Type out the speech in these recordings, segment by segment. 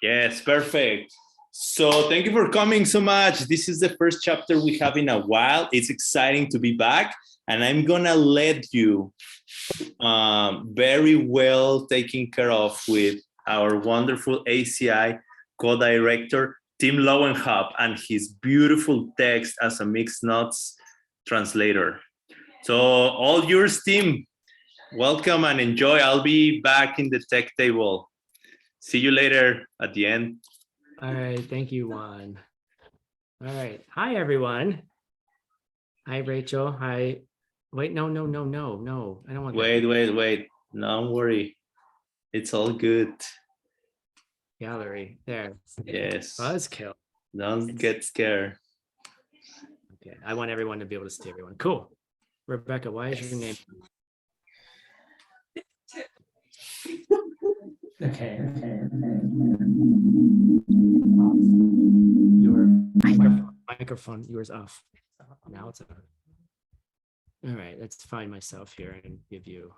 Yes, perfect. So thank you for coming so much. This is the first chapter we have in a while. It's exciting to be back, and I'm gonna let you very well taken care of with our wonderful ACI co-director, Tim Lowenhub, and his beautiful text as a mixed nuts translator. So all yours, Tim. Welcome and enjoy. I'll be back in the tech table. See you later at the end. All right. Thank you, Juan. All right. Hi, everyone. Hi, Rachel. Hi. Wait, no. I don't want Wait, that. wait. Don't worry. It's all good. Gallery. There. Yes. Buzzkill. Don't get scared. Okay. I want everyone to be able to see everyone. Cool. Rebecca, why is your name? Okay. Your microphone, yours off. Now it's on. All right, let's find myself here and give you,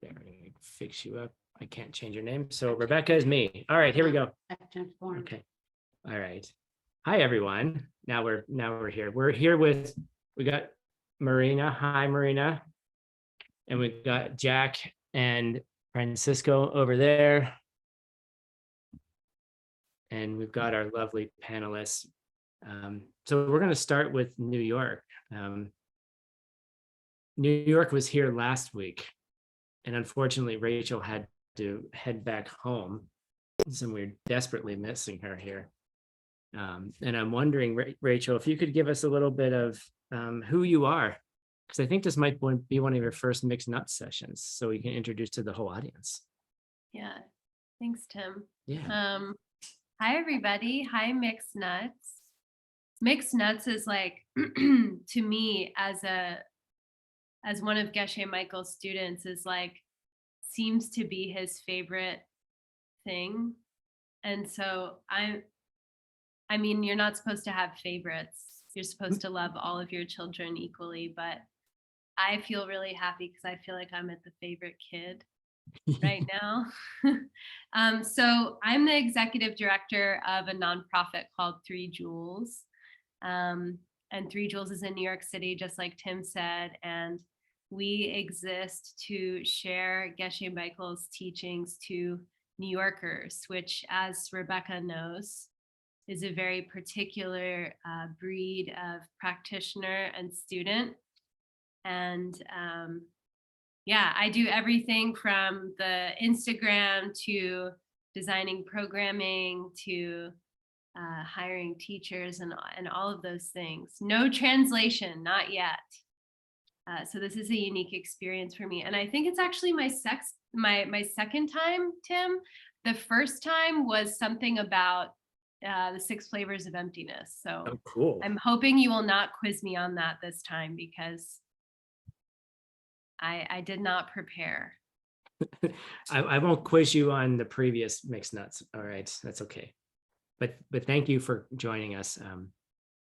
there, fix you up. I can't change your name. So Rebecca is me. All right, here we go. Okay. All right. Hi, everyone. Now we're here. We're here we got Marina. Hi, Marina. And we've got Jack and Francisco over there. And we've got our lovely panelists. So we're going to start with New York. New York was here last week, and unfortunately, Rachel had to head back home. So we're desperately missing her here. And I'm wondering, Rachel, if you could give us a little bit of who you are, because I think this might be one of your first mixed nuts sessions, so we can introduce to the whole audience. Yeah, thanks, Tim. Yeah. Hi, everybody. Hi, Mixed Nuts. Mixed Nuts is like, to me, as one of Geshe Michael's students, is like, seems to be his favorite thing. And so I mean, you're not supposed to have favorites. You're supposed to love all of your children equally, but I feel really happy because I feel like I'm at the favorite kid right now. So I'm the executive director of a nonprofit called 3 Jewels. And 3 Jewels is in New York City, just like Tim said. And we exist to share Geshe Michael's teachings to New Yorkers, which, as Rebecca knows, is a very particular breed of practitioner and student. And yeah, I do everything from the Instagram to designing programming to hiring teachers and all of those things. No translation, not yet. So this is a unique experience for me. And I think it's actually my second time, Tim. The first time was something about the 6 flavors of emptiness. So Oh, cool. I'm hoping you will not quiz me on that this time, because I did not prepare. I won't quiz you on the previous mixed nuts. All right, that's okay. But thank you for joining us.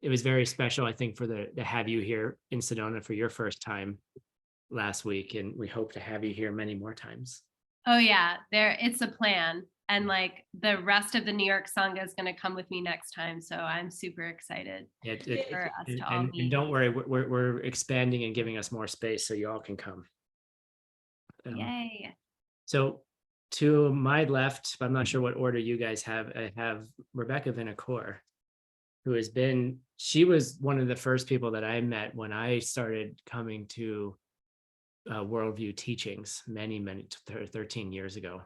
It was very special, I think, to have you here in Sedona for your first time last week, and we hope to have you here many more times. Oh yeah, it's a plan. And like the rest of the New York Sangha is going to come with me next time. So I'm super excited for us to all meet. And don't worry, we're expanding and giving us more space so you all can come. Yay. So to my left, I'm not sure what order you guys have, I have Rebecca Vinacour, who she was one of the first people that I met when I started coming to Worldview teachings many 13 years ago.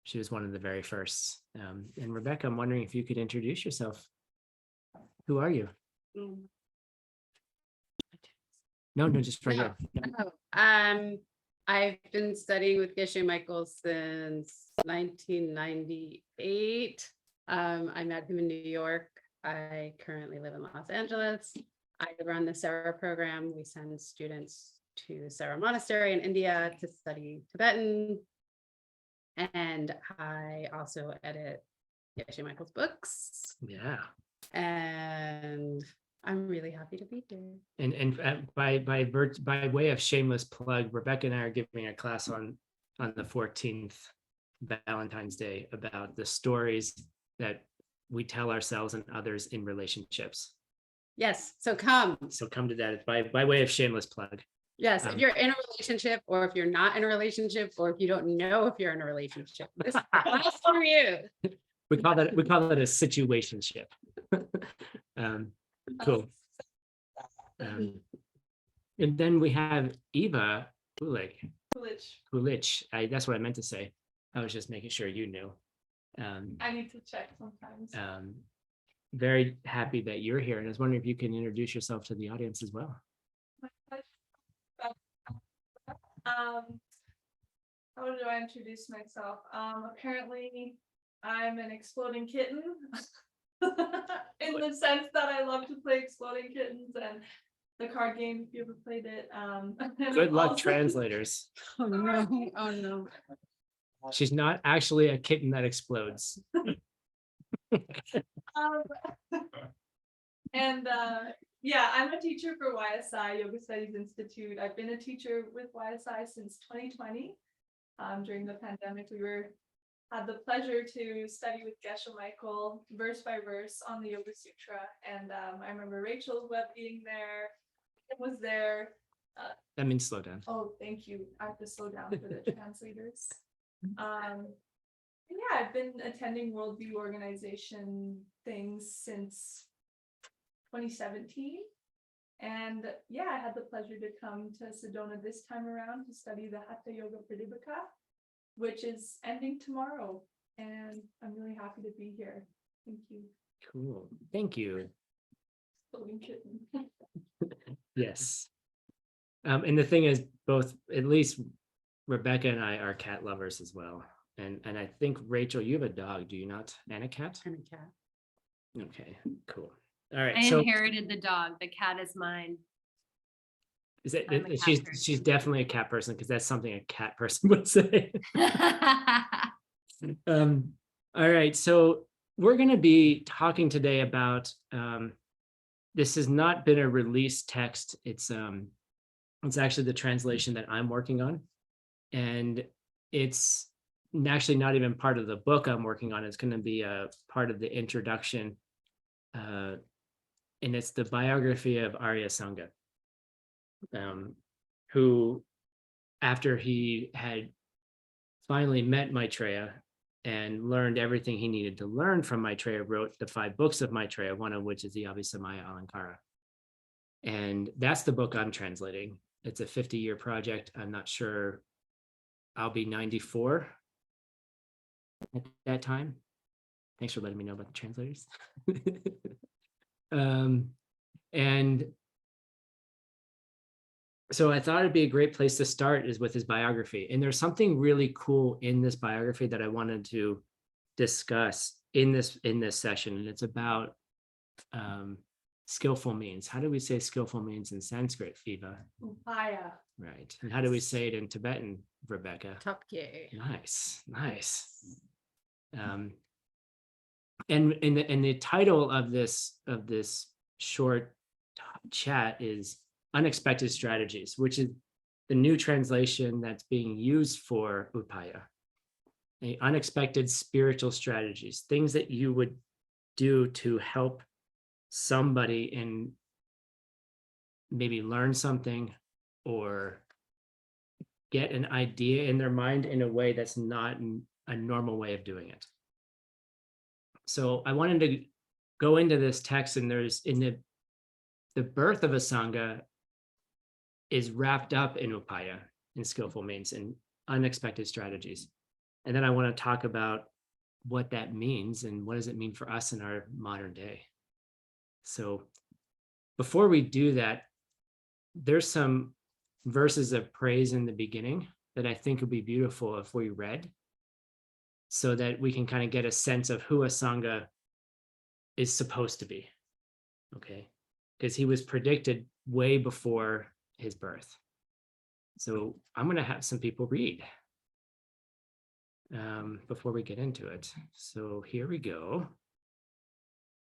She was one of the very first. And Rebecca, I'm wondering if you could introduce yourself. Who are you? No, just right here. I've been studying with Geshe Michael since 1998. I met him in New York. I currently live in Los Angeles. I run the Sarah program. We send students to Sarah Monastery in India to study Tibetan. And I also edit Geshe Michael's books. Yeah. And I'm really happy to be here. And by way of shameless plug, Rebecca and I are giving a class on the 14th Valentine's Day about the stories that we tell ourselves and others in relationships. Yes, so come. So come to that by way of shameless plug. Yes, if you're in a relationship, or if you're not in a relationship, or if you don't know if you're in a relationship, this is for you. We call that a situationship. Cool. And then we have Eva Kulich. That's what I meant to say. I was just making sure you knew. I need to check sometimes. Very happy that you're here, and I was wondering if you can introduce yourself to the audience as well. How do I introduce myself? Apparently, I'm an exploding kitten in the sense that I love to play exploding kittens and the card game, if you ever played it. Good luck, also- translators. Oh no, oh no. She's not actually a kitten that explodes. Um, and yeah, I'm a teacher for YSI, Yoga Studies Institute. I've been a teacher with YSI since 2020. During the pandemic, we had the pleasure to study with Geshe Michael verse by verse on the Yoga Sutra. And I remember Rachel's web being there. It was there. That means slow down. Oh, thank you. I have to slow down for the translators. Yeah, I've been attending Worldview Organization things since 2017. And yeah, I had the pleasure to come to Sedona this time around to study the Hatha Yoga Pradipika, which is ending tomorrow. And I'm really happy to be here. Thank you. Cool. Thank you. Floating kitten. Yes. And the thing is, both, at least Rebecca and I are cat lovers as well. And I think, Rachel, you have a dog, do you not? And a cat? And a cat. Okay, cool. All right. I So inherited the dog. The cat is mine. is it, I'm a cat she's person. definitely a cat person, because that's something a cat person would say. All right, so we're going to be talking today about this has not been a released text. It's actually the translation that I'm working on, and it's actually not even part of the book I'm working on. It's going to be a part of the introduction, and it's the biography of Arya Asanga, who, after he had finally met Maitreya and learned everything he needed to learn from Maitreya, wrote the 5 books of Maitreya, one of which is the Abhisamaya Alankara. And that's the book I'm translating. It's a 50-year project. I'm not sure. I'll be 94 at that time. Thanks for letting me know about the translators. And so I thought it'd be a great place to start is with his biography. And there's something really cool in this biography that I wanted to discuss in this session. And it's about skillful means. How do we say skillful means in Sanskrit, Eva? Upaya. Right. And how do we say it in Tibetan, Rebecca? Tapke. Nice. And the title of this short chat is Unexpected Strategies, which is the new translation that's being used for Upaya. Unexpected spiritual strategies, things that you would do to help somebody in maybe learn something or get an idea in their mind in a way that's not a normal way of doing it. So I wanted to go into this text, and there's in the birth of Asanga is wrapped up in Upaya, in skillful means, and unexpected strategies. And then I want to talk about what that means and what does it mean for us in our modern day. So before we do that, there's some verses of praise in the beginning that I think would be beautiful if we read, so that we can kind of get a sense of who Asanga is supposed to be, okay? Because he was predicted way before his birth. So I'm going to have some people read before we get into it. So here we go.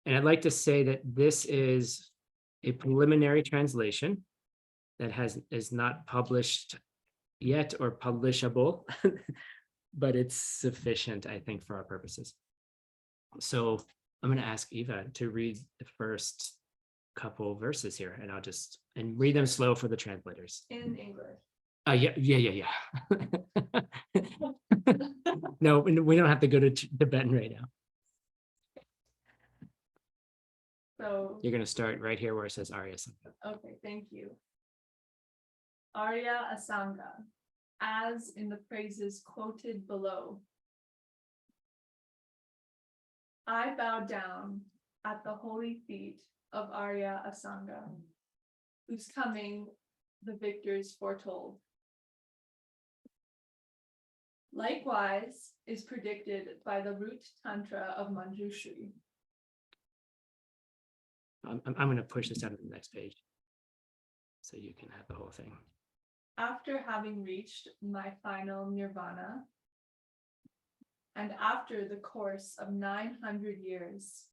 And I'd like to say that this is a preliminary translation that is not published yet or publishable, but it's sufficient, I think, for our purposes. So I'm going to ask Eva to read the first couple verses here, and I'll just read them slow for the translators. In English. Yeah. No, we don't have to go to Tibetan right now. So, You're going to start right here where it says Arya Sangha. okay, thank you. Arya Asanga, as in the phrases quoted below. I bow down at the holy feet of Arya Asanga, whose coming the victors foretold. Likewise is predicted by the root tantra of Manjushri. I'm going to push this out to the next page so you can have the whole thing. After having reached my final nirvana, and after the course of 900 years,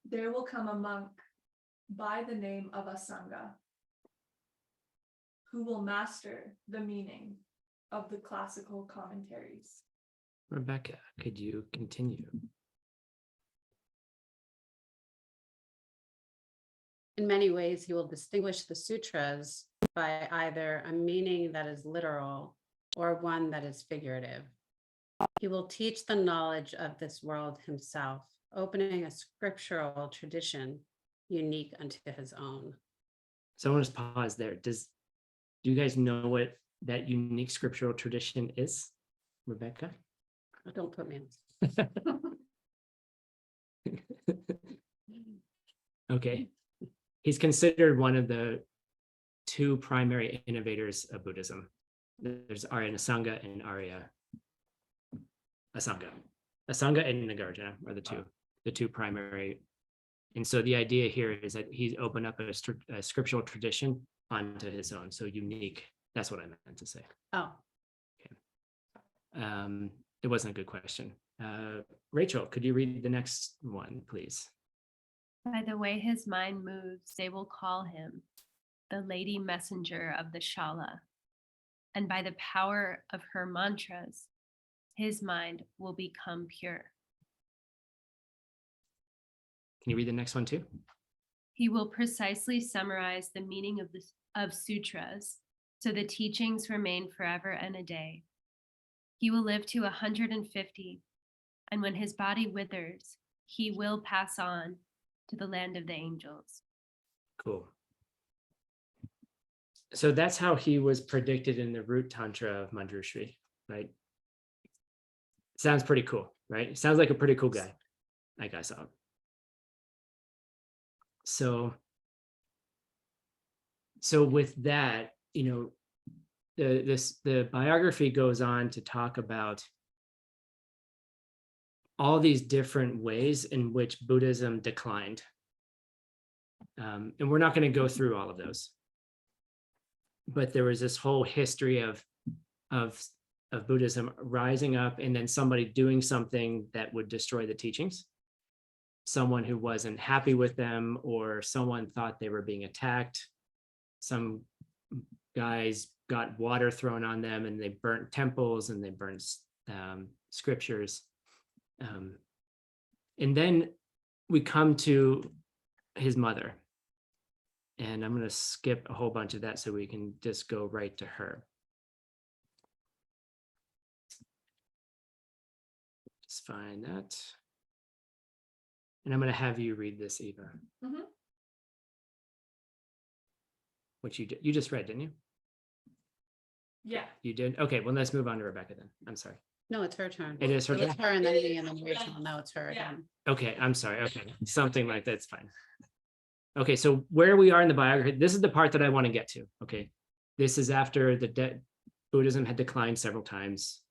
there will come a monk by the name of Asanga, who will master the meaning of the classical commentaries. Rebecca, could you continue? In many ways, he will distinguish the sutras by either a meaning that is literal or one that is figurative. He will teach the knowledge of this world himself, opening a scriptural tradition unique unto his own. So I want to pause there. Do you guys know what that unique scriptural tradition is, Rebecca? Don't put me on. Okay. He's considered one of the two primary innovators of Buddhism. There's Arya Asanga and Arya Asanga. Asanga and Nagarjuna are the two primary. And so the idea here is that he's opened up a scriptural tradition onto his own. So unique. That's what I meant to say. Oh, It wasn't a good question. Rachel, could you read the next one, please? By the way his mind moves, they will call him the lady messenger of the Shala. And by the power of her mantras, his mind will become pure. Can you read the next one too? He will precisely summarize the meaning of sutras, so the teachings remain forever and a day. He will live to 150, and when his body withers, he will pass on to the land of the angels. Cool. So that's how he was predicted in the root tantra of Manjushri, right? Sounds pretty cool, right? Sounds like a pretty cool guy. I guess so. So with that, the biography goes on to talk about all these different ways in which Buddhism declined. And we're not going to go through all of those. But there was this whole history of Buddhism rising up and then somebody doing something that would destroy the teachings. Someone who wasn't happy with them, or someone thought they were being attacked. Some guys got water thrown on them and they burnt temples and they burnt scriptures. And then we come to his mother. And I'm going to skip a whole bunch of that so we can just go right to her. Just find that. And I'm going to have you read this, Eva. Mhm. Which you just read, didn't you? Yeah. You did? Okay, well, let's move on to Rebecca then. I'm sorry. no, it's her turn. It is her It's turn? her and then me and then Rachel. No, it's her Yeah. again. Okay, I'm sorry. Okay, something like that's fine. Okay, so where we are in the biography, this is the part that I want to get to. Okay, this is after Buddhism had declined several times,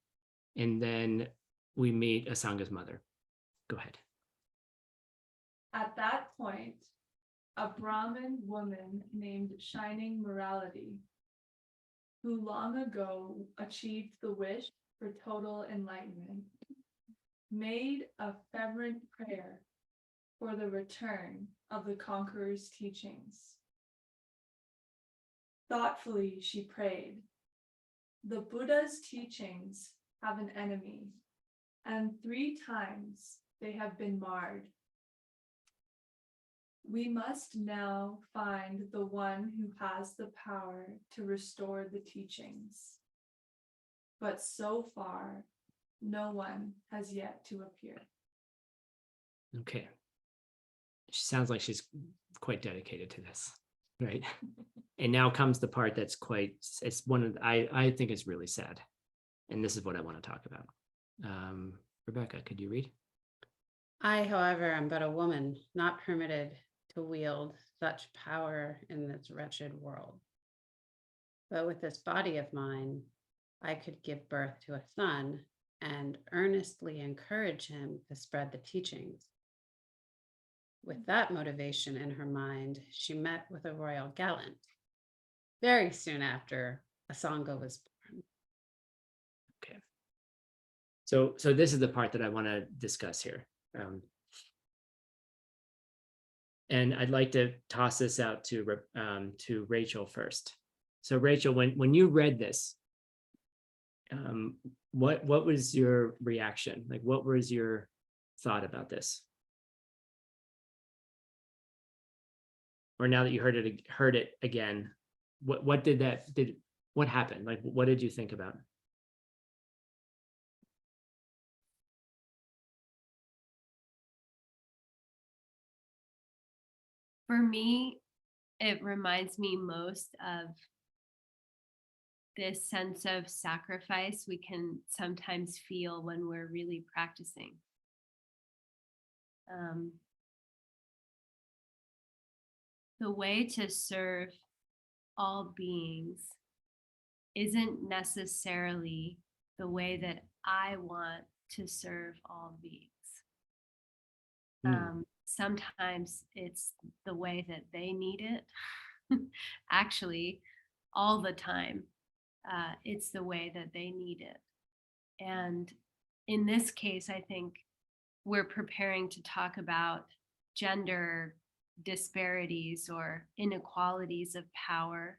and then we meet Asanga's mother. Go ahead. At that point, a Brahmin woman named Shining Morality, who long ago achieved the wish for total enlightenment, made a fervent prayer for the return of the conqueror's teachings. Thoughtfully, she prayed, The Buddha's teachings have an enemy, and 3 times they have been marred. We must now find the one who has the power to restore the teachings. But so far, no one has yet to appear. Okay. She sounds like she's quite dedicated to this, right? And now comes the part that's quite, it's one of, I think it's really sad. And this is what I want to talk about. Rebecca, could you read? I, however, am but a woman, not permitted to wield such power in this wretched world. But with this body of mine, I could give birth to a son and earnestly encourage him to spread the teachings. With that motivation in her mind, she met with a royal gallant. Very soon after, Asanga was born. Okay. So this is the part that I want to discuss here. And I'd like to toss this out to Rachel first. So Rachel, when you read this, what was your reaction? Like, what was your thought about this? Or now that you heard it again, what what happened? Like, what did you think about? For me, it reminds me most of this sense of sacrifice we can sometimes feel when we're really practicing. The way to serve all beings isn't necessarily the way that I want to serve all beings. Sometimes it's the way that they need it. Actually, all the time, it's the way that they need it. And in this case, I think we're preparing to talk about gender disparities or inequalities of power.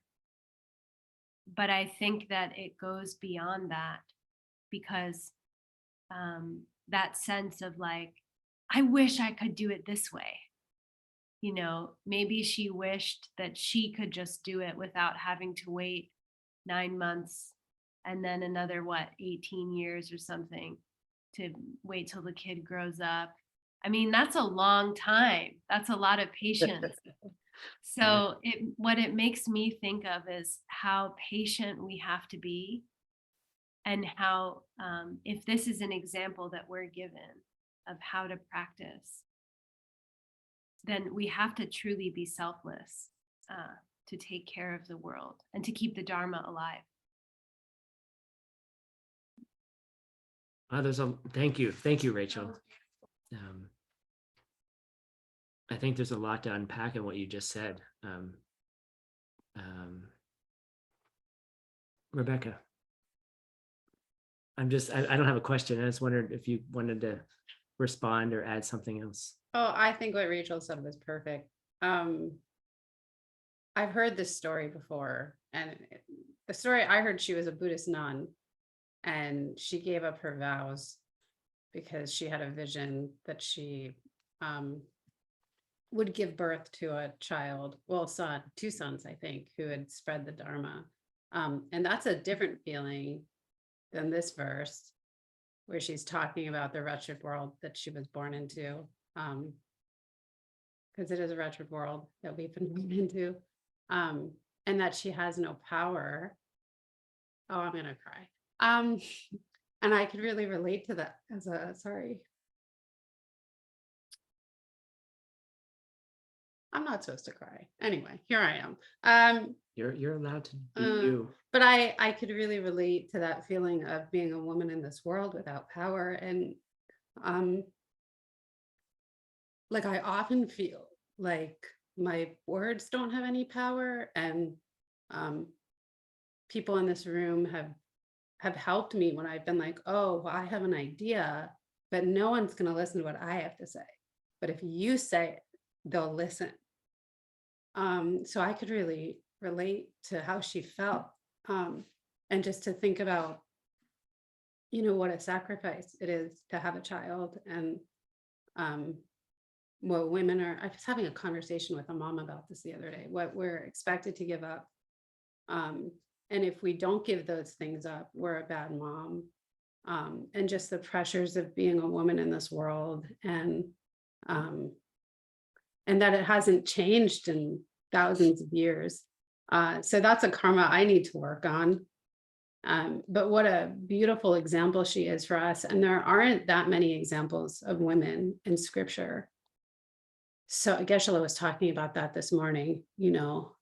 But I think that it goes beyond that, because that sense of like, I wish I could do it this way. You know, maybe she wished that she could just do it without having to wait 9 months and then another, 18 years or something to wait till the kid grows up. I mean, that's a long time. That's a lot of patience. So what it makes me think of is how patient we have to be, and how if this is an example that we're given of how to practice, then we have to truly be selfless to take care of the world and to keep the Dharma alive. Thank you, Rachel. I think there's a lot to unpack in what you just said. Rebecca, I don't have a question. I just wondered if you wanted to respond or add something else. Oh, I think what Rachel said was perfect. I've heard this story before, and the story I heard, she was a Buddhist nun, and she gave up her vows because she had a vision that she would give birth to a child, well, son, 2 sons, I think, who had spread the Dharma. And that's a different feeling than this verse, where she's talking about the wretched world that she was born into. Because it is a wretched world that we've been born into, and that she has no power. Oh, I'm gonna cry. And I could really relate to that as a, sorry. I'm not supposed to cry. Anyway, here I am. You're allowed to be you. But I could really relate to that feeling of being a woman in this world without power. And like, I often feel like my words don't have any power, and people in this room have helped me when I've been like, oh, well, I have an idea, but no one's going to listen to what I have to say. But if you say it, they'll listen. So I could really relate to how she felt. And and just to think about, you know, what a sacrifice it is to have a child, and what women are. I was having a conversation with a mom about this the other day, what we're expected to give up. And if we don't give those things up, we're a bad mom. And just the pressures of being a woman in this world, and that it hasn't changed in thousands of years. So that's a karma I need to work on. But what a beautiful example she is for us. And there aren't that many examples of women in scripture. So Geshe-la was talking about that this morning, you know.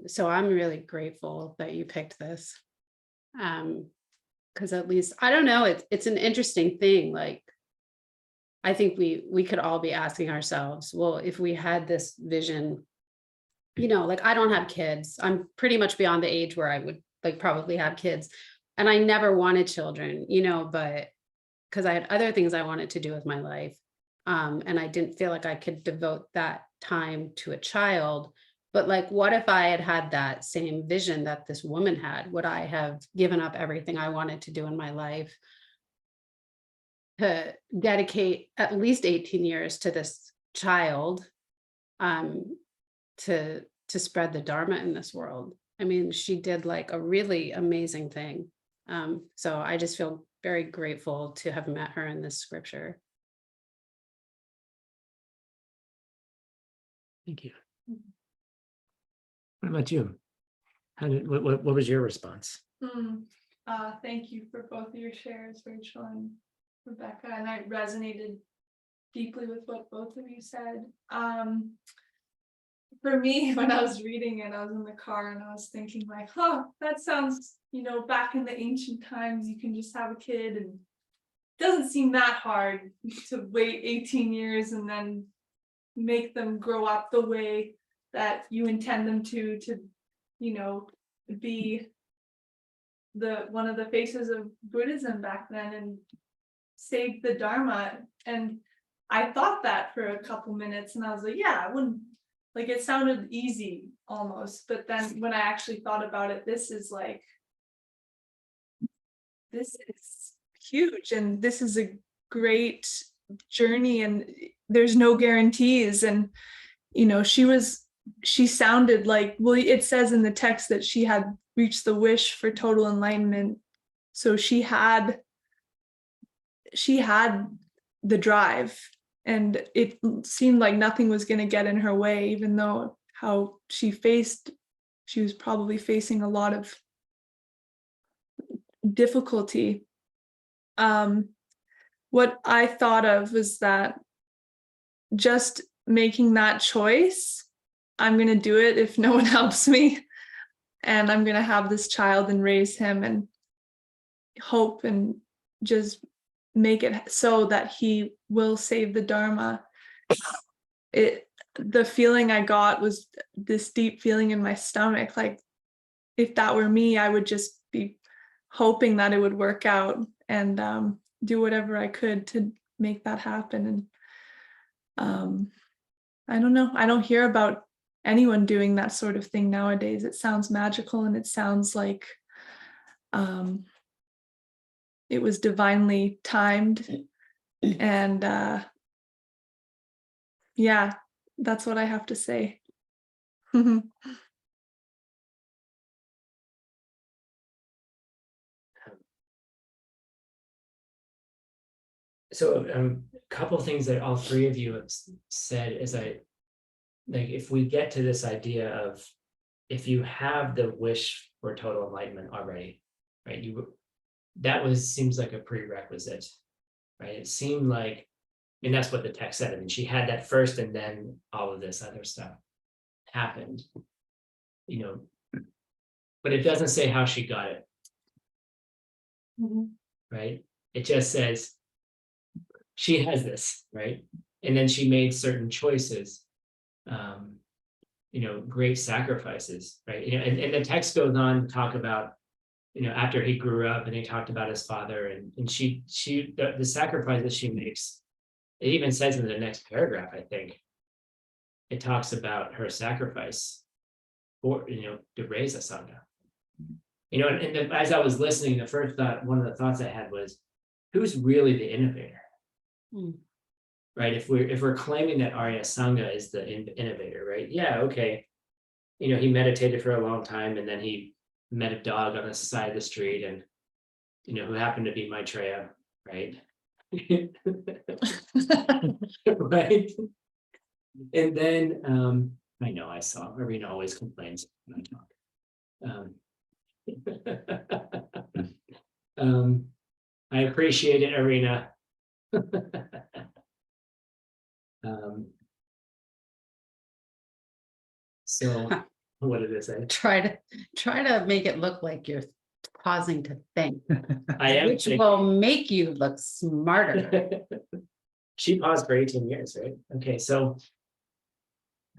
So I'm really grateful that you picked this. Because at least, I don't know, it's an interesting thing. Like, I think we could all be asking ourselves, well, if we had this vision, you know, like, I don't have kids. I'm pretty much beyond the age where I would like probably have kids. And I never wanted children, you know, but because I had other things I wanted to do with my life. And I didn't feel like I could devote that time to a child. But like, what if I had had that same vision that this woman had? Would I have given up everything I wanted to do in my life to dedicate at least 18 years to this child, to spread the Dharma in this world? I mean, she did like a really amazing thing. So I just feel very grateful to have met her in this scripture. Thank you. What about you? What was your response? Thank you for both of your shares, Rachel and Rebecca, and I resonated deeply with what both of you said. For me, when I was reading it, I was in the car and I was thinking like, oh, that sounds, you know, back in the ancient times, you can just have a kid, and it doesn't seem that hard to wait 18 years and then make them grow up the way that you intend them to, you know, be one of the faces of Buddhism back then and save the Dharma. And I thought that for a couple minutes and I was like, yeah, I wouldn't, like, it sounded easy almost, but then when I actually thought about it, this is huge, and this is a great journey, and there's no guarantees. And you know, she sounded like, well, it says in the text that she had reached the wish for total enlightenment, so she had the drive, and it seemed like nothing was going to get in her way, even though how she was probably facing a lot of difficulty. What I thought of was that just making that choice, I'm going to do it if no one helps me, and I'm going to have this child and raise him and hope and just make it so that he will save the Dharma. The feeling I got was this deep feeling in my stomach, like if that were me, I would just be hoping that it would work out and do whatever I could to make that happen. And I don't know, I don't hear about anyone doing that sort of thing nowadays. It sounds magical, and it sounds like it was divinely timed. And yeah, that's what I have to say. So a couple of things that all three of you have said is if we get to this idea of, if you have the wish for total enlightenment already, right? Seems like a prerequisite, right? It seemed like, and that's what the text said. I mean, she had that first, and then all of this other stuff happened, you know, but it doesn't say how she got it, right? It just says she has this, right? And then she made certain choices, you know, great sacrifices, right? You know, and the text goes on to talk about, you know, after he grew up, and he talked about his father, and the sacrifice that she makes, it even says in the next paragraph, I think, it talks about her sacrifice for, you know, to raise Asanga. As I was listening, one of the thoughts I had was, who's really the innovator? Hmm. Right? If we're claiming that Asanga is the innovator, right? Yeah, okay. He meditated for a long time, and then he met a dog on the side of the street, and who happened to be Maitreya, right? Right. And then I know Arena always complains when I talk. I appreciate it, Arena. So what did it say? Try to make it look like you're pausing to think, I am which will make you look smarter. She paused for 18 years, right? Okay, so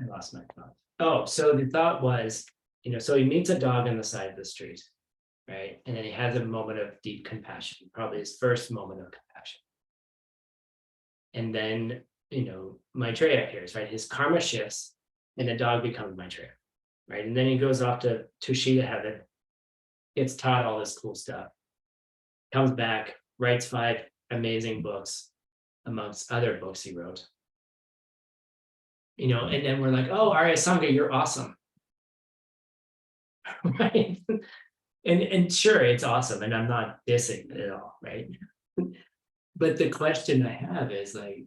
I lost my thought. Oh, so the thought was, so he meets a dog on the side of the street, right? And then he has a moment of deep compassion, probably his first moment of compassion. And then, Maitreya appears, right? His karma shifts and the dog becomes Maitreya, right? And then he goes off to Tushita heaven, gets taught all this cool stuff, comes back, writes 5 amazing books, amongst other books he wrote. And then we're like, oh, Arya Sangha, you're awesome. Right? And sure, it's awesome, and I'm not dissing it at all, right? But the question I have is like,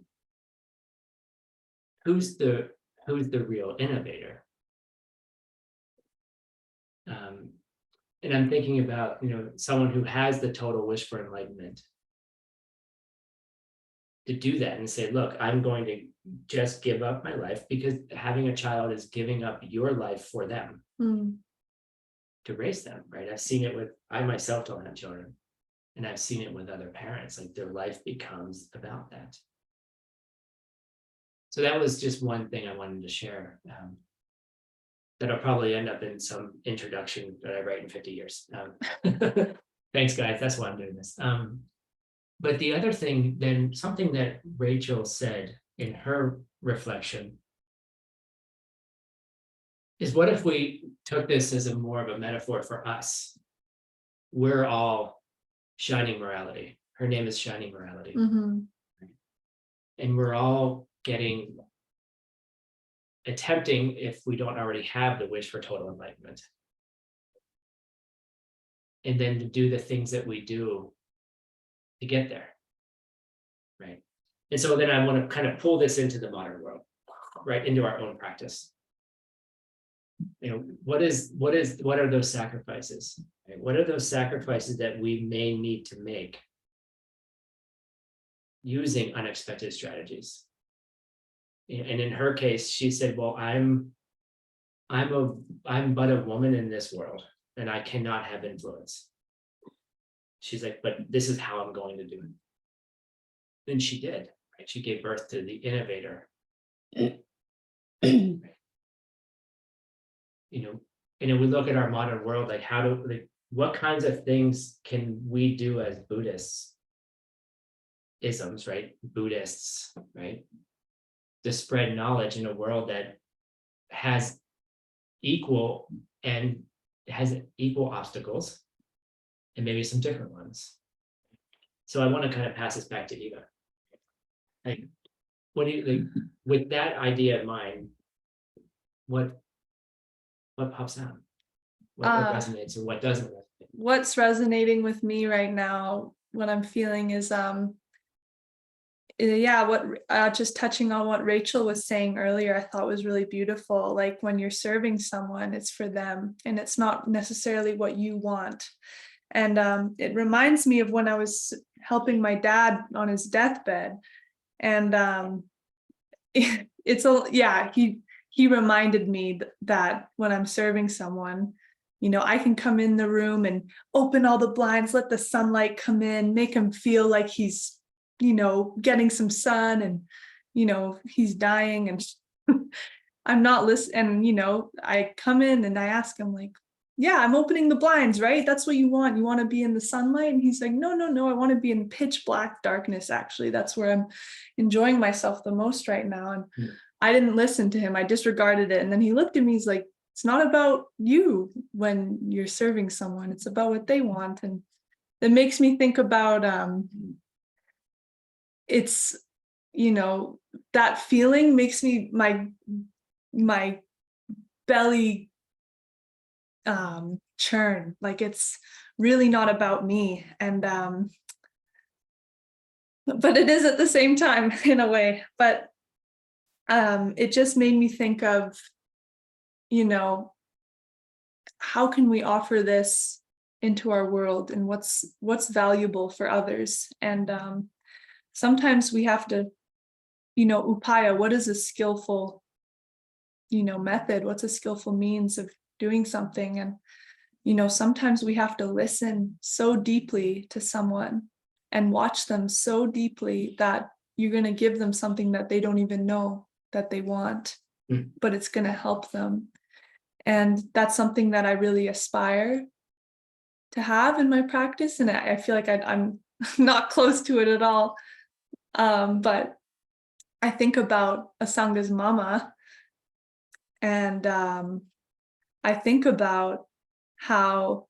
who's the real innovator? And I'm thinking about, someone who has the total wish for enlightenment to do that and say, look, I'm going to just give up my life, because having a child is giving up your life for them to raise them, right? I've seen it I myself don't have children, and I've seen it with other parents, like their life becomes about that. So that was just one thing I wanted to share. That'll probably end up in some introduction that I write in 50 years. Thanks, guys. That's why I'm doing this. But the other thing, then, something that Rachel said in her reflection is, what if we took this as more of a metaphor for us? We're all shining morality. Her name is Shining Morality. And we're all attempting, if we don't already have the wish for total enlightenment, and then to do the things that we do to get there, right? And so then I want to kind of pull this into the modern world, right, into our own practice. What are those sacrifices, right? What are those sacrifices that we may need to make using unexpected strategies? And in her case, she said, well, I'm but a woman in this world, and I cannot have influence. She's like, but this is how I'm going to do it. Then she did, right? She gave birth to the innovator. And then we look at our modern world, like what kinds of things can we do as Buddhists, isms, right? Buddhists, right? To spread knowledge in a world that has equal obstacles, and maybe some different ones. So I want to kind of pass this back to Eva. Like, what do you like with that idea in mind? What pops out? What resonates and what doesn't resonate? What's resonating with me right now, what I'm feeling is just touching on what Rachel was saying earlier, I thought was really beautiful. Like, when you're serving someone, it's for them, and it's not necessarily what you want. And it reminds me of when I was helping my dad on his deathbed, and he reminded me that when I'm serving someone, I can come in the room and open all the blinds, let the sunlight come in, make him feel like he's getting some sun, and he's dying, and I'm not listening. And I come in and I ask him, like, yeah, I'm opening the blinds, right? That's what you want to be in the sunlight? And he's like, no, I want to be in pitch black darkness. Actually, that's where I'm enjoying myself the most right now. And I didn't listen to him. I disregarded it. And then he looked at me, he's like, it's not about you when you're serving someone, it's about what they want. And it makes me think about it's, you know, that feeling makes me my belly churn, like it's really not about me. And but it is at the same time in a way. But it just made me think of, you know, how can we offer this into our world, and what's valuable for others. And sometimes we have to, you know, upaya, what is a skillful, you know, method, what's a skillful means of doing something. And, you know, sometimes we have to listen so deeply to someone and watch them so deeply that you're going to give them something that they don't even know that they want, but it's going to help them. And that's something that I really aspire to have in my practice. And I feel like I'm not close to it at all. But I think about Asanga's mama, and I think about how,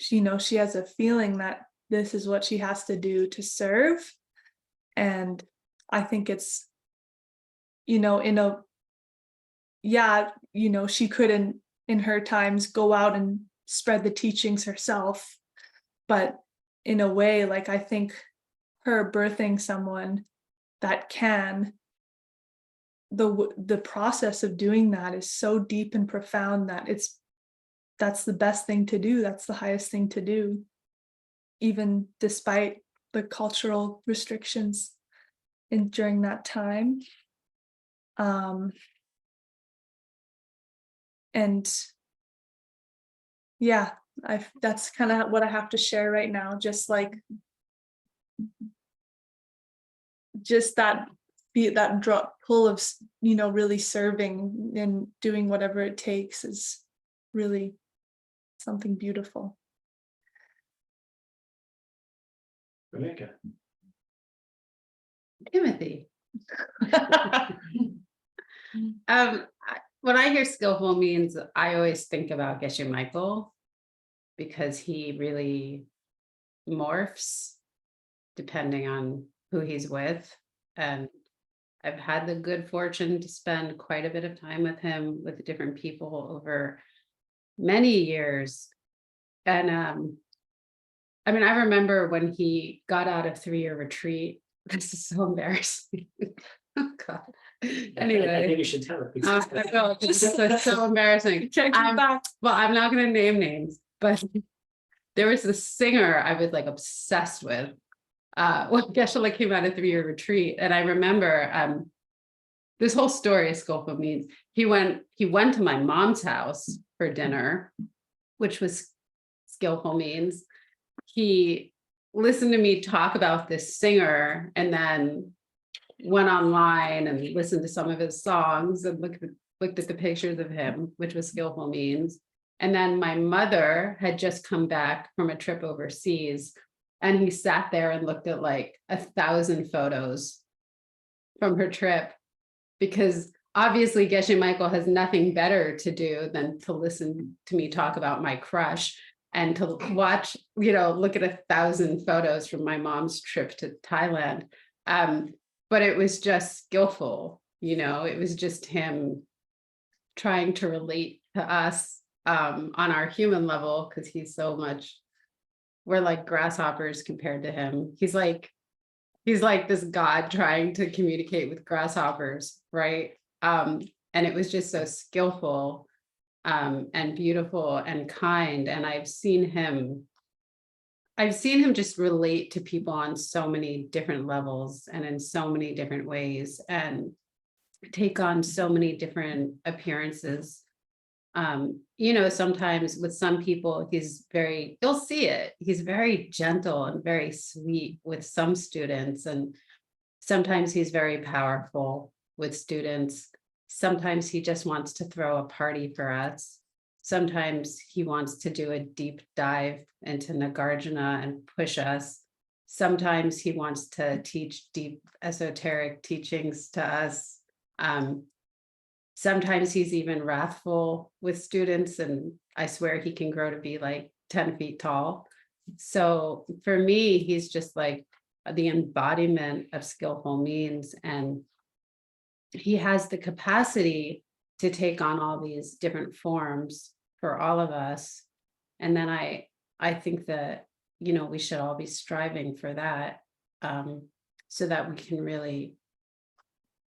you know, she has a feeling that this is what she has to do to serve. And I think it's, you know, you know, she couldn't in her times go out and spread the teachings herself. But in a way, like, I think her birthing someone that can, the process of doing that is so deep and profound that that's the best thing to do. That's the highest thing to do, even despite the cultural restrictions during that time. And yeah, that's kind of what I have to share right now. Just like, just that drop pull of, you know, really serving and doing whatever it takes is really something beautiful. Rebecca. Timothy. When I hear skillful means, I always think about Geshe Michael, because he really morphs depending on who he's with. And I've had the good fortune to spend quite a bit of time with him, with different people over many years. And I mean, I remember when he got out of 3-year retreat. This is so embarrassing. Oh God. Anyway, I think you should tell it. I know, this is so embarrassing. Well, I'm not going to name names, but there was this singer I was like obsessed with when Geshe came out of 3-year retreat. And I remember this whole story of skillful means he went to my mom's house for dinner, which was skillful means. He listened to me talk about this singer and then went online and listened to some of his songs and looked at the pictures of him, which was skillful means. And then my mother had just come back from a trip overseas, and he sat there and looked at like 1,000 photos from her trip, because obviously Geshe Michael has nothing better to do than to listen to me talk about my crush and to watch, you know, look at 1,000 photos from my mom's trip to Thailand. But it was just skillful, you know, it was just him trying to relate to us on our human level, because he's so much, we're like grasshoppers compared to him. He's like this God trying to communicate with grasshoppers, right? And it was just so skillful and beautiful and kind. And I've seen him just relate to people on so many different levels and in so many different ways, and take on so many different appearances. You know, sometimes with some people, you'll see it. He's very gentle and very sweet with some students. And sometimes he's very powerful with students. Sometimes he just wants to throw a party for us. Sometimes he wants to do a deep dive into Nagarjuna and push us. Sometimes he wants to teach deep esoteric teachings to us. sometimes he's even wrathful with students, and I swear he can grow to be like 10 feet tall. So for me, he's just like the embodiment of skillful means, and he has the capacity to take on all these different forms for all of us. And then I think that, you know, we should all be striving for that, so that we can really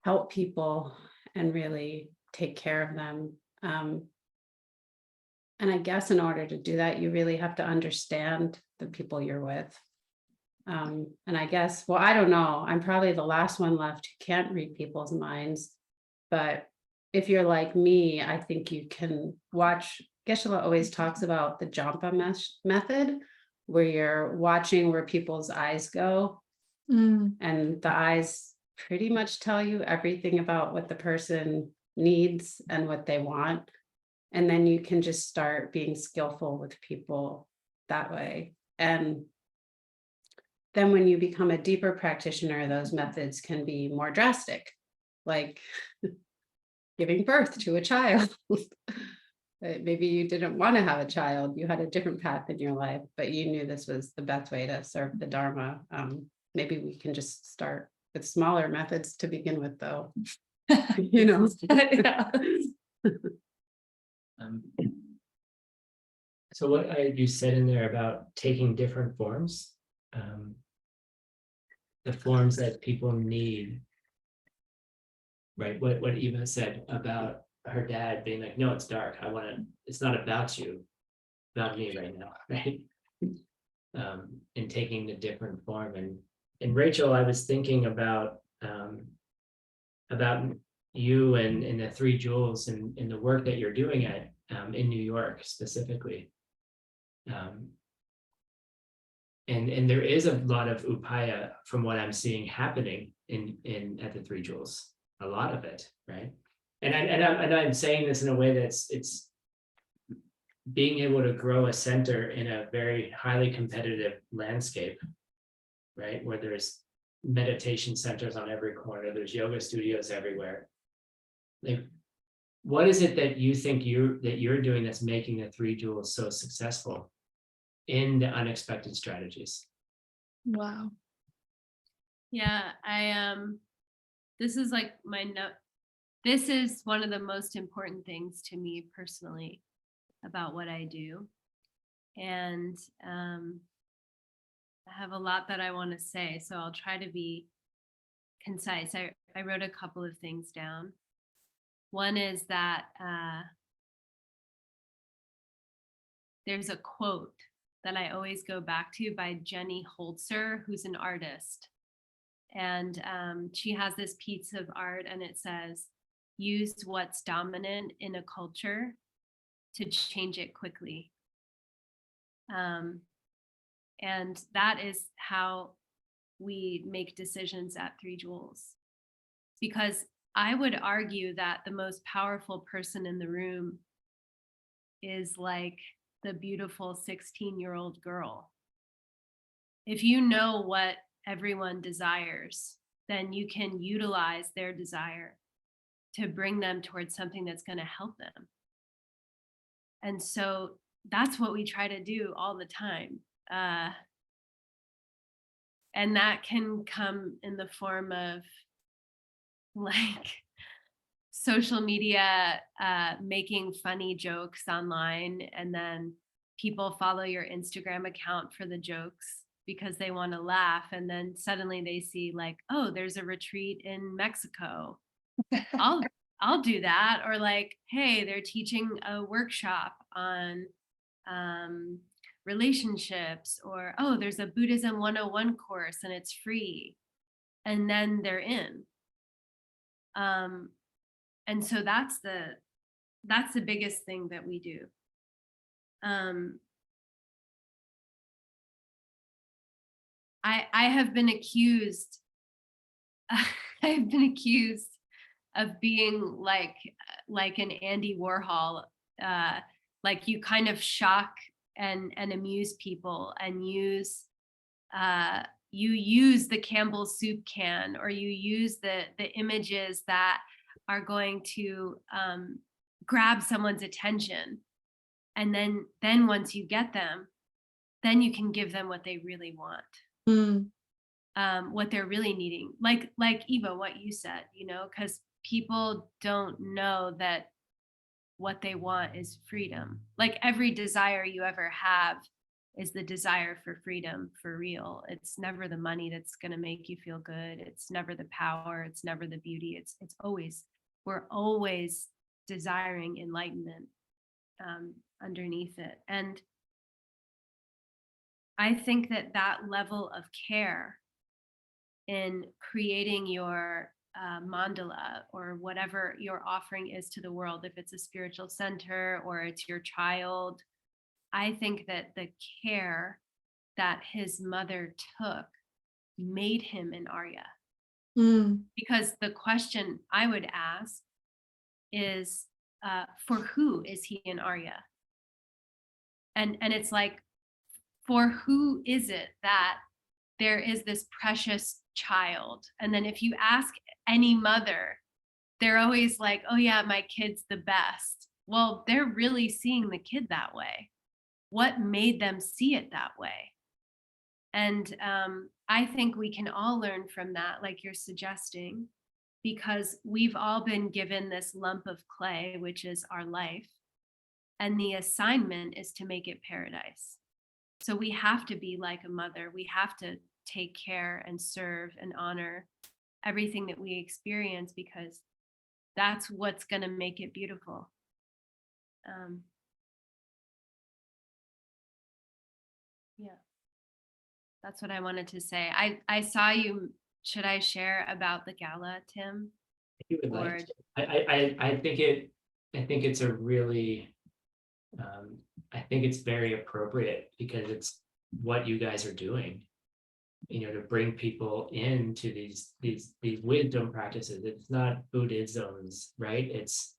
help people and really take care of them. And I guess in order to do that, you really have to understand the people you're with. And I guess, well, I don't know, I'm probably the last one left who can't read people's minds. But if you're like me, I think you can watch. Geshe-la always talks about the Jampa method, where you're watching where people's eyes go. And the eyes pretty much tell you everything about what the person needs and what they want. And then you can just start being skillful with people that way. And then when you become a deeper practitioner, those methods can be more drastic, like giving birth to a child. Maybe you didn't want to have a child, you had a different path in your life, but you knew this was the best way to serve the Dharma. Maybe we can just start with smaller methods to begin with, though. You know. Yeah. So what you said in there about taking different forms, the forms that people need, right? What Eva said about her dad being like, no, it's dark. It's not about you, about me right now, right? And taking the different form. And Rachel, I was thinking about you and the 3 jewels and the work that you're doing in New York specifically. And there is a lot of upaya from what I'm seeing happening in at the 3 jewels, a lot of it, right? And I'm saying this in a way that's it's being able to grow a center in a very highly competitive landscape, right? Where there's meditation centers on every corner, there's yoga studios everywhere. Like, what is it that you think you're doing that's making the 3 jewels so successful in the unexpected strategies? Wow. Yeah, this is like my note. This is one of the most important things to me personally about what I do. And I have a lot that I want to say, so I'll try to be concise. I wrote a couple of things down. One is that there's a quote that I always go back to by Jenny Holzer, who's an artist. And she has this piece of art and it says, use what's dominant in a culture to change it quickly. And that is how we make decisions at 3 Jewels. Because I would argue that the most powerful person in the room is like the beautiful 16-year-old girl. If you know what everyone desires, then you can utilize their desire to bring them towards something that's going to help them. And so that's what we try to do all the time. And that can come in the form of like social media, making funny jokes online, and then people follow your Instagram account for the jokes because they want to laugh, and then suddenly they see like, oh, there's a retreat in Mexico. I'll do that. Or like, hey, they're teaching a workshop on relationships, or oh, there's a Buddhism 101 course and it's free, and then they're in. And so that's the biggest thing that we do. I have been accused of being like an Andy Warhol, like you kind of shock and amuse people, and you use the Campbell's soup can, or you use the images that are going to grab someone's attention. And then once you get them, then you can give them what they really want, what they're really needing. Like Eva, what you said, because people don't know that what they want is freedom. Like every desire you ever have is the desire for freedom for real. It's never the money that's going to make you feel good. It's never the power. It's never the beauty. It's always, we're always desiring enlightenment underneath it. And I think that level of care in creating your mandala or whatever your offering is to the world, if it's a spiritual center or it's your child, I think that the care that his mother took made him an Arya. Because the question I would ask is, for who is he an Arya? And it's like, for who is it that there is this precious child? And then if you ask any mother, they're always like, oh yeah, my kid's the best. Well, they're really seeing the kid that way. What made them see it that way? And I think we can all learn from that, like you're suggesting, because we've all been given this lump of clay, which is our life. And the assignment is to make it paradise. So we have to be like a mother. We have to take care and serve and honor everything that we experience, because that's what's going to make it beautiful. Yeah, that's what I wanted to say. I saw you. Should I share about the gala, Tim? If you would like to. I think it's a really, I think it's very appropriate, because it's what you guys are doing, to bring people into these wisdom practices. It's not Buddhisms, right? It's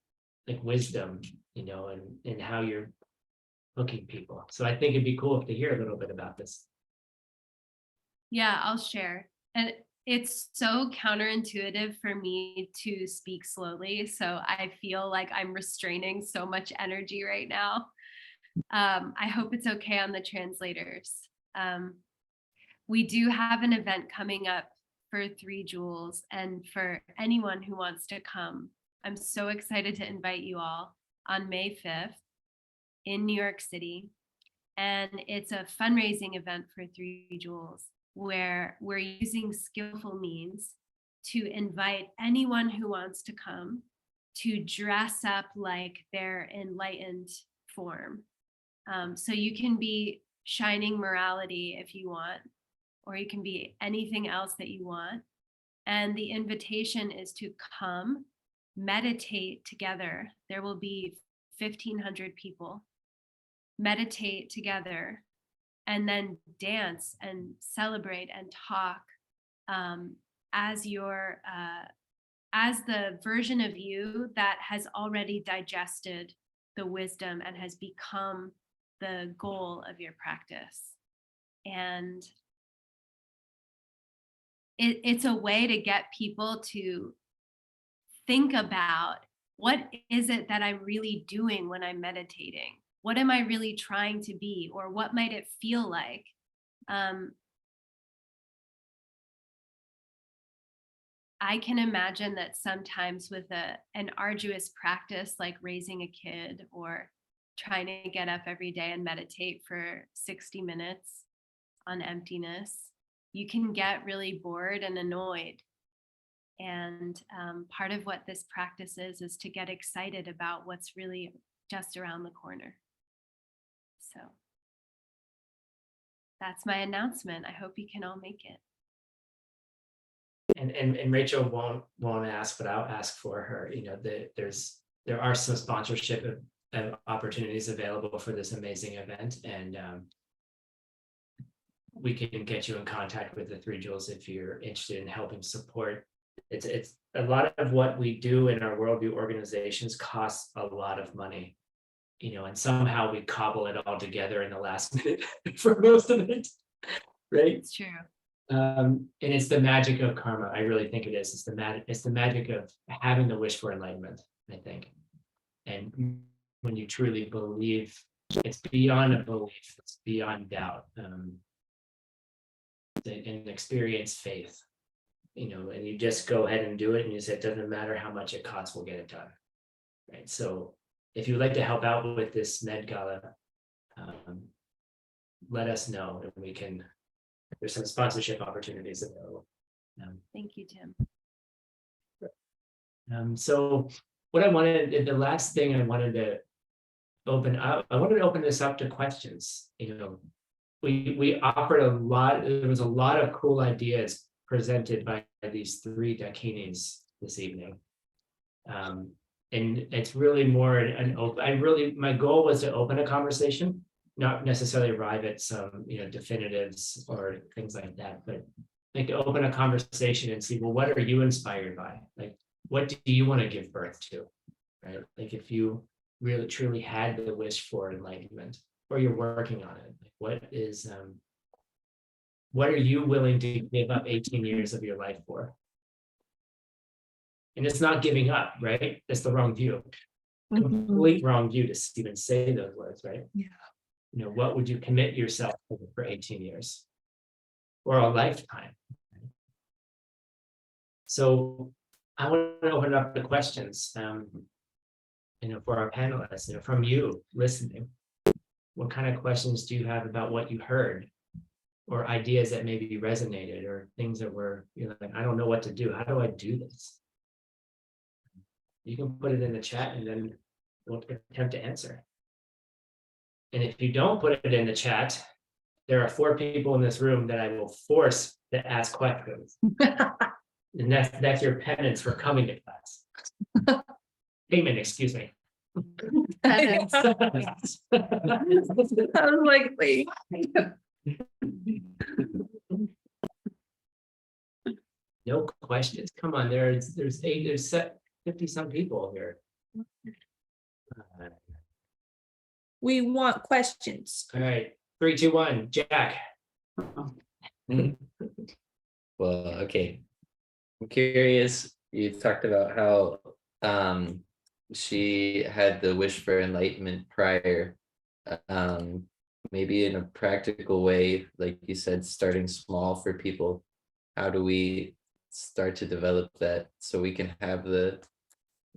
like wisdom, and how you're hooking people. So I think it'd be cool to hear a little bit about this. Yeah, I'll share. And it's so counterintuitive for me to speak slowly. So I feel like I'm restraining so much energy right now. I hope it's okay on the translators. We do have an event coming up for 3 Jewels, and for anyone who wants to come, I'm so excited to invite you all on May 5th in New York City. And it's a fundraising event for 3 Jewels, where we're using skillful means to invite anyone who wants to come to dress up like their enlightened form. So you can be shining morality if you want, or you can be anything else that you want. And the invitation is to come meditate together. There will be 1,500 people. Meditate together, and then dance and celebrate and talk as the version of you that has already digested the wisdom and has become the goal of your practice. And it's a way to get people to think about, what is it that I'm really doing when I'm meditating? What am I really trying to be, or what might it feel like? I can imagine that sometimes with an arduous practice like raising a kid or trying to get up every day and meditate for 60 minutes on emptiness, you can get really bored and annoyed. And part of what this practice is to get excited about what's really just around the corner. So that's my announcement. I hope you can all make it. And Rachel won't ask, but I'll ask for her. There are some sponsorship opportunities available for this amazing event, and we can get you in contact with the 3 Jewels if you're interested in helping support. It's a lot of what we do in our worldview organizations costs a lot of money, and somehow we cobble it all together in the last minute for most of it, right? It's true. And it's the magic of karma. I really think it is. It's the magic of having the wish for enlightenment, I think. And when you truly believe, it's beyond a belief, it's beyond doubt. And experience faith, and you just go ahead and do it, and you say it doesn't matter how much it costs, we'll get it done. Right. So if you'd like to help out with this Med Gala, let us know, and we can. There's some sponsorship opportunities available. Thank you, Tim. So what I wanted, the last thing I wanted to open up, I wanted to open this up to questions. We offered a lot, there was a lot of cool ideas presented by these three dakinis this evening. And it's really more an open, my goal was to open a conversation, not necessarily arrive at some, definitives or things like that, but like to open a conversation and see, well, what are you inspired by? Like, what do you want to give birth to? Right? Like if you really truly had the wish for enlightenment, or you're working on it, like what are you willing to give up 18 years of your life for? And it's not giving up, right? That's the wrong view. Complete wrong view to even say those words, right? Yeah. What would you commit yourself to for 18 years or a lifetime? So I want to open up the questions, for our panelists, from you listening. What kind of questions do you have about what you heard, or ideas that maybe resonated, or things that were, like, I don't know what to do. How do I do this? You can put it in the chat and then we'll attempt to answer. And if you don't put it in the chat, there are 4 people in this room that I will force to ask questions. And that's your penance for coming to class. Payment, excuse me. I was like, wait. No questions. Come on, there's 50 some people here. We want questions. All right, 3, 2, 1, Jack. Well, okay. I'm curious, you talked about how she had the wish for enlightenment prior. Maybe in a practical way, like you said, starting small for people. How do we start to develop that so we can have the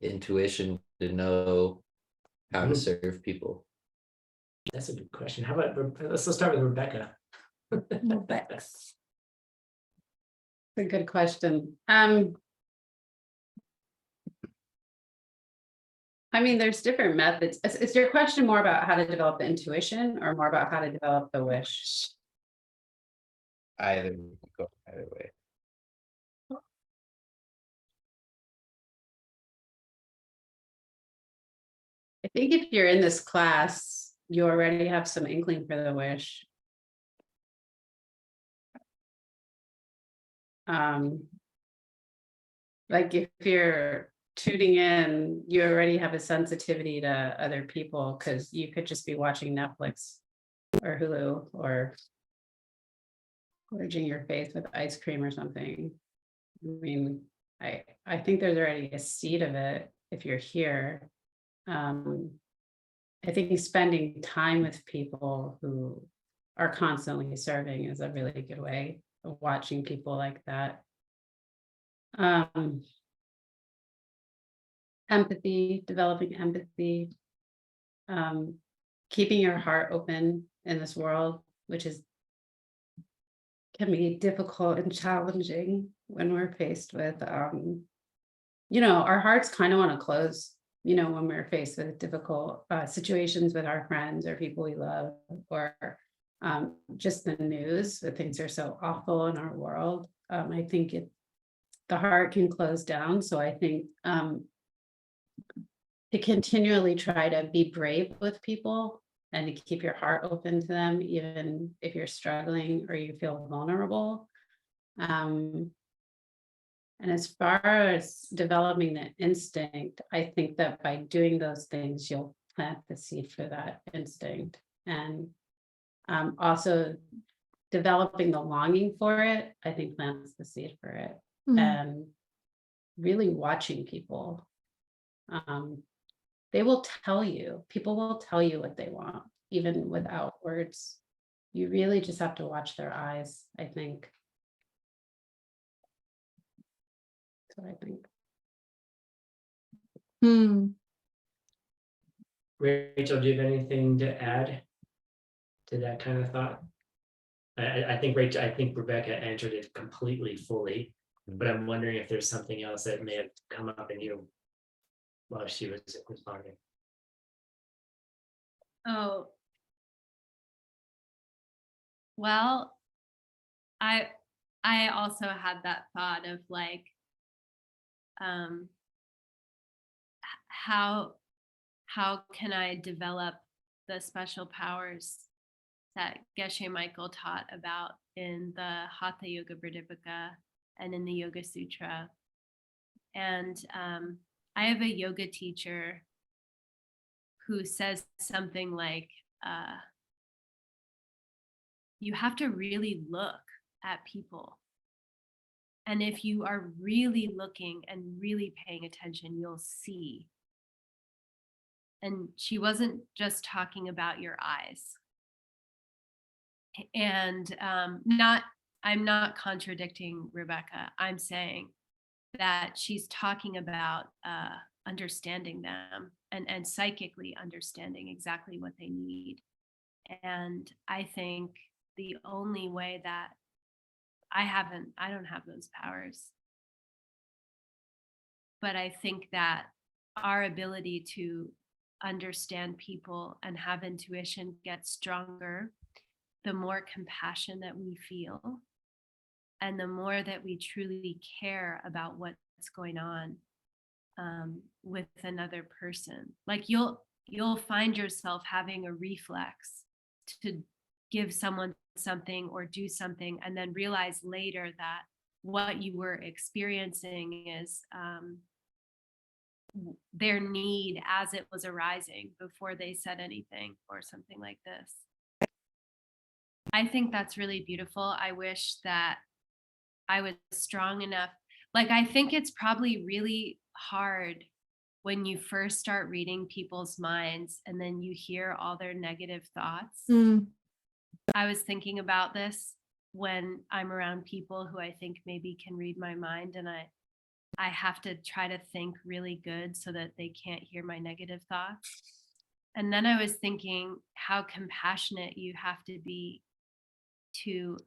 intuition to know how to serve people? That's a good question. How about let's start with Rebecca. Rebecca. A good question. There's different methods. Is your question more about how to develop the intuition or more about how to develop the wish? Either go either way. I think if you're in this class, you already have some inkling for the wish. Like if you're tuning in, you already have a sensitivity to other people because you could just be watching Netflix or Hulu or gorging your face with ice cream or something. I think there's already a seed of it if you're here. I think spending time with people who are constantly serving is a really good way of watching people like that. Empathy, developing empathy, keeping your heart open in this world, which can be difficult and challenging when we're faced with, our hearts kind of want to close, when we're faced with difficult situations with our friends or people we love, or just the news, that things are so awful in our world. I think the heart can close down. So I think to continually try to be brave with people and to keep your heart open to them, even if you're struggling or you feel vulnerable. And as far as developing the instinct, I think that by doing those things, you'll plant the seed for that instinct. And also developing the longing for it, I think plants the seed for it. And really watching people. They will tell you, people will tell you what they want, even without words. You really just have to watch their eyes, I think. That's what I think. Rachel, do you have anything to add to that kind of thought? I think Rachel, I think Rebecca answered it completely fully, but I'm wondering if there's something else that may have come up in you while she was responding. Oh, well, I also had that thought of like, how can I develop the special powers that Geshe Michael taught about in the Hatha Yoga Pradipika and in the Yoga Sutra. And I have a yoga teacher who says something like, you have to really look at people. And if you are really looking and really paying attention, you'll see. And she wasn't just talking about your eyes. And I'm not contradicting Rebecca. I'm saying that she's talking about understanding them and psychically understanding exactly what they need. And I think the only way that I don't have those powers. But I think that our ability to understand people and have intuition gets stronger the more compassion that we feel, and the more that we truly care about what's going on with another person. Like you'll find yourself having a reflex to give someone something or do something, and then realize later that what you were experiencing is their need as it was arising before they said anything or something like this. I think that's really beautiful. I wish that I was strong enough. Like, I think it's probably really hard when you first start reading people's minds and then you hear all their negative thoughts. I was thinking about this when I'm around people who I think maybe can read my mind, and I have to try to think really good so that they can't hear my negative thoughts. And then I was thinking how compassionate you have to be to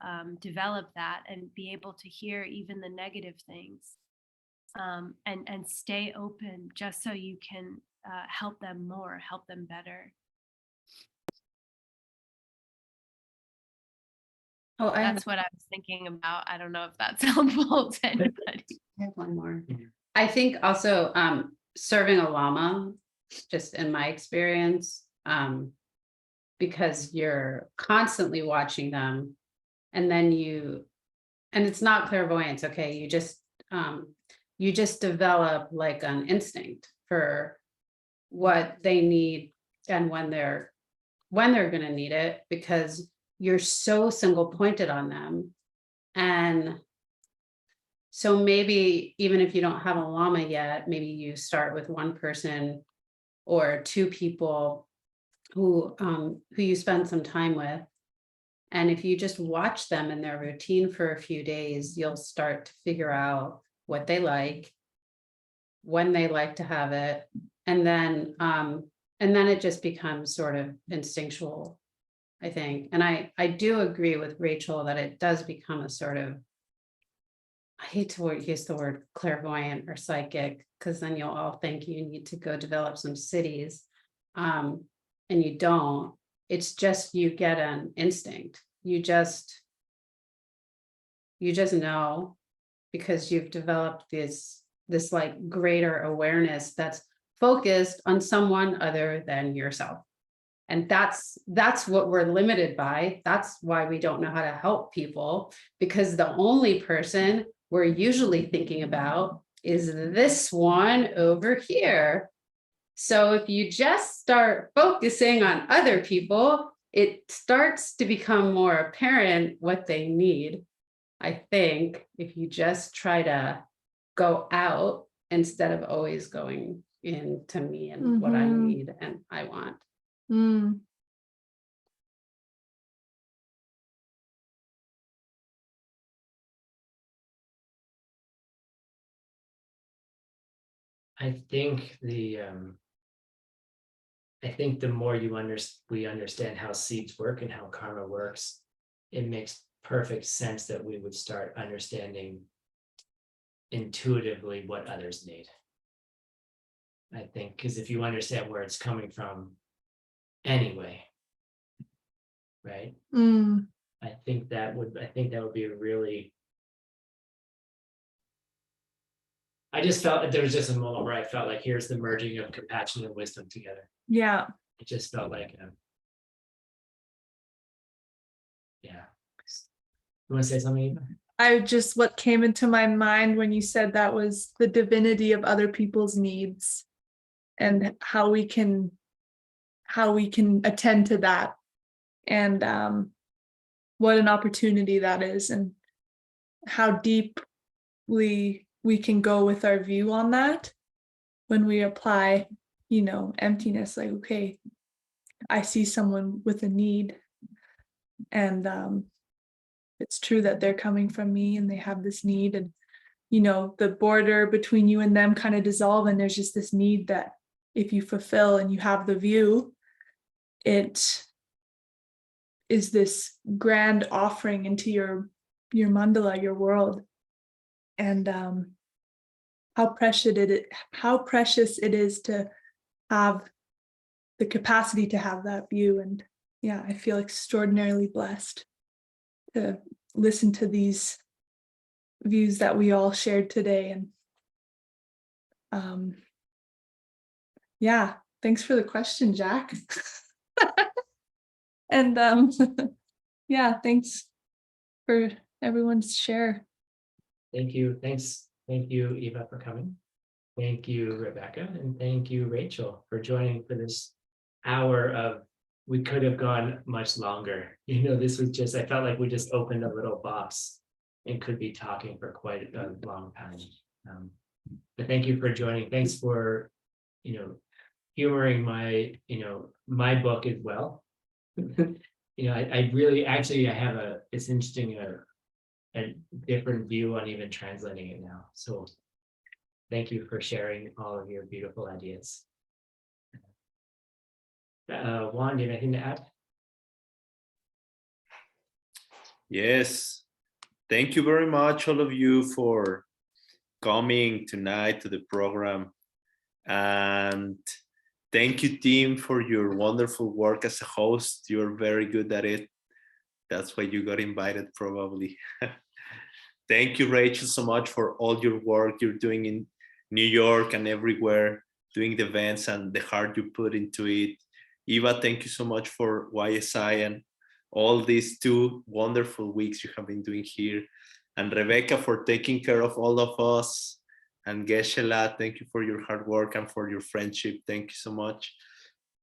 develop that and be able to hear even the negative things, and stay open just so you can help them more, help them better. Oh, That's what I was thinking about. I don't know if that's helpful to anybody. I have one more. I think also serving a lama, just in my experience, because you're constantly watching them, and then and it's not clairvoyance, okay? You just develop like an instinct for what they need and when they're going to need it, because you're so single pointed on them. And so maybe even if you don't have a lama yet, maybe you start with one person or two people who you spend some time with. And if you just watch them in their routine for a few days, you'll start to figure out what they like, when they like to have it. And then it just becomes sort of instinctual, I think. And I do agree with Rachel that it does become a sort of, I hate to use the word clairvoyant or psychic, because then you'll all think you need to go develop some cities. And you don't. It's just, you get an instinct. You just know, because you've developed this like greater awareness that's focused on someone other than yourself. And that's what we're limited by. That's why we don't know how to help people, because the only person we're usually thinking about is this one over here. So if you just start focusing on other people, it starts to become more apparent what they need. I think if you just try to go out instead of always going in to me and what I Mhm. need and I want. Mm. I think the more we understand how seeds work and how karma works, it makes perfect sense that we would start understanding intuitively what others need. I think because if you understand where it's coming from anyway, right? Mm. I think that would be a really. I just felt there was just a moment where I felt like here's the merging of compassion and wisdom together. Yeah. It just felt like, yeah. You want to say something, Eva? What came into my mind when you said that was the divinity of other people's needs and how we can attend to that, and what an opportunity that is, and how deeply we can go with our view on that when we apply, emptiness, like, okay, I see someone with a need, and it's true that they're coming from me and they have this need, and the border between you and them kind of dissolve, and there's just this need that if you fulfill and you have the view, it is this grand offering into your mandala, your world, and how precious it is to have the capacity to have that view. And yeah, I feel extraordinarily blessed to listen to these views that we all shared today. And yeah, thanks for the question, Jack. And yeah, thanks for everyone's share. Thank you. Thank you, Eva, for coming. Thank you, Rebecca, and thank you, Rachel, for joining for this hour of. We could have gone much longer. This was just, I felt like we just opened a little box and could be talking for quite a long time. But thank you for joining. Thanks for, humoring my book as well. I really, actually, I have it's interesting, a different view on even translating it now. So thank you for sharing all of your beautiful ideas. Juan, do you have anything to add? Yes. Thank you very much, all of you, for coming tonight to the program. And thank you, team, for your wonderful work as a host. You're very good at it. That's why you got invited, probably. Thank you, Rachel, so much for all your work you're doing in New York and everywhere, doing the events and the heart you put into it. Eva, thank you so much for YSI and all these 2 wonderful weeks you have been doing here. And Rebecca, for taking care of all of us. And Geshe-la, thank you for your hard work and for your friendship. Thank you so much.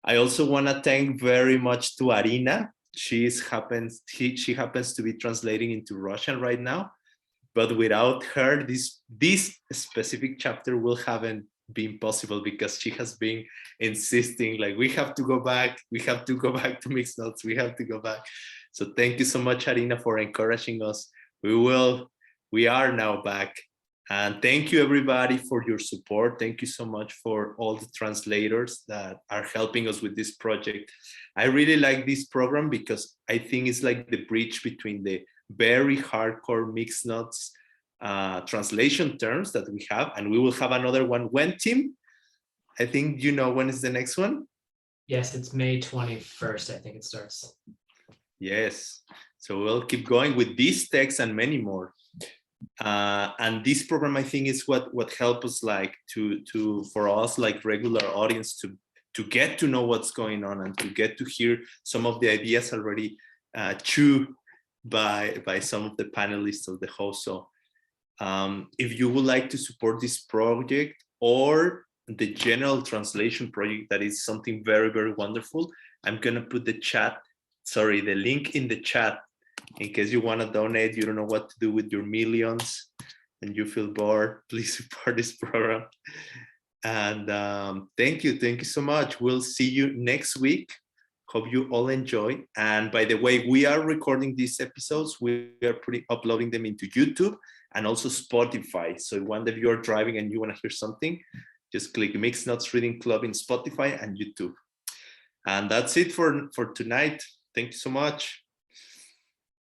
I also want to thank very much to Arina. She happens to be translating into Russian right now. But without her, this specific chapter will haven't been possible, because she has been insisting, like, we have to go back to Mixed Notes, we have to go back. So thank you so much, Arina, for encouraging us. We are now back. And thank you, everybody, for your support. Thank you so much for all the translators that are helping us with this project. I really like this program because I think it's like the bridge between the very hardcore Mixed Notes translation terms that we have, and we will have another one. When, Tim? I think when is the next one? Yes, it's May 21st, I think it starts. Yes, so we'll keep going with these texts and many more. And this program, I think, is what helps us, like, for us, like regular audience, to get to know what's going on and to get to hear some of the ideas already chewed by some of the panelists of the host. So if you would like to support this project or the general translation project, that is something very, very wonderful, I'm going to put the chat sorry, the link in the chat in case you want to donate, you don't know what to do with your millions and you feel bored, please support this program. And thank you so much. We'll see you next week. Hope you all enjoy. And by the way, we are recording these episodes. We are uploading them into YouTube and also Spotify. So one day you are driving and you want to hear something, just click Mixed Nuts Reading Club in Spotify and YouTube. And that's it for tonight. Thank you so much.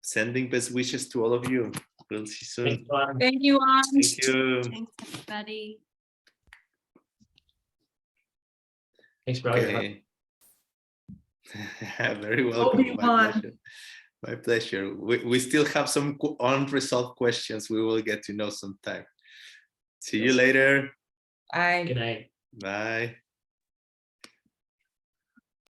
Sending best wishes to all of you. We'll see you soon. Thanks, Juan. Thank you, Juan. Thank you. Thanks, everybody. Thanks for all your help. Okay. Very welcome. My Obi-Wan. pleasure. My pleasure. We still have some unresolved questions we will get to know sometime. See you later. Bye. Good night. Bye.